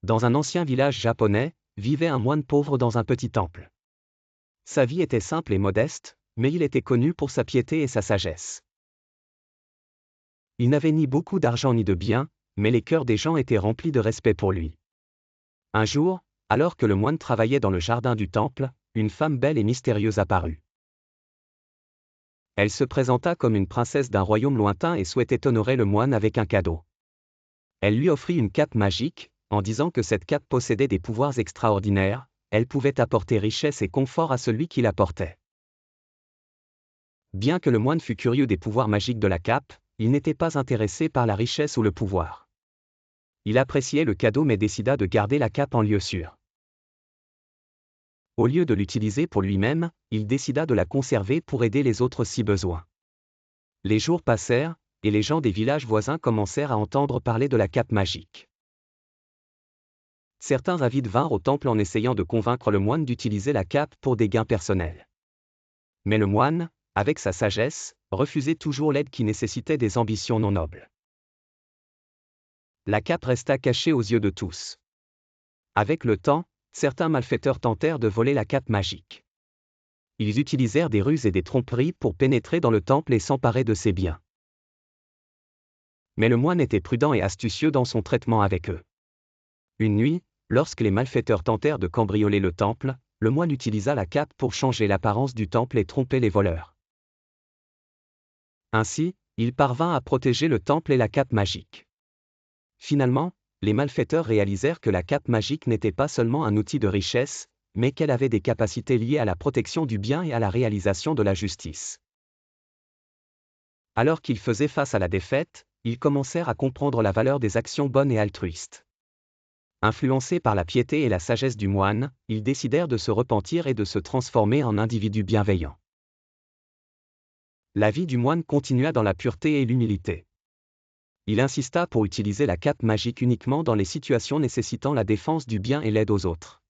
Dans un ancien village japonais, vivait un moine pauvre dans un petit temple. Sa vie était simple et modeste, mais il était connu pour sa piété et sa sagesse. Il n'avait ni beaucoup d'argent ni de biens, mais les cœurs des gens étaient remplis de respect pour lui. Un jour, alors que le moine travaillait dans le jardin du temple, une femme belle et mystérieuse apparut. Elle se présenta comme une princesse d'un royaume lointain et souhaitait honorer le moine avec un cadeau. Elle lui offrit une cape magique, en disant que cette cape possédait des pouvoirs extraordinaires, elle pouvait apporter richesse et confort à celui qui la portait. Bien que le moine fût curieux des pouvoirs magiques de la cape, il n'était pas intéressé par la richesse ou le pouvoir. Il appréciait le cadeau mais décida de garder la cape en lieu sûr. Au lieu de l'utiliser pour lui-même, il décida de la conserver pour aider les autres si besoin. Les jours passèrent, et les gens des villages voisins commencèrent à entendre parler de la cape magique. Certains avides vinrent au temple en essayant de convaincre le moine d'utiliser la cape pour des gains personnels. Mais le moine, avec sa sagesse, refusait toujours l'aide qui nécessitait des ambitions non nobles. La cape resta cachée aux yeux de tous. Avec le temps, certains malfaiteurs tentèrent de voler la cape magique. Ils utilisèrent des ruses et des tromperies pour pénétrer dans le temple et s'emparer de ses biens. Mais le moine était prudent et astucieux dans son traitement avec eux. Une nuit, lorsque les malfaiteurs tentèrent de cambrioler le temple, le moine utilisa la cape pour changer l'apparence du temple et tromper les voleurs. Ainsi, il parvint à protéger le temple et la cape magique. Finalement, les malfaiteurs réalisèrent que la cape magique n'était pas seulement un outil de richesse, mais qu'elle avait des capacités liées à la protection du bien et à la réalisation de la justice. Alors qu'ils faisaient face à la défaite, ils commencèrent à comprendre la valeur des actions bonnes et altruistes. Influencés par la piété et la sagesse du moine, ils décidèrent de se repentir et de se transformer en individus bienveillants. La vie du moine continua dans la pureté et l'humilité. Il insista pour utiliser la cape magique uniquement dans les situations nécessitant la défense du bien et l'aide aux autres.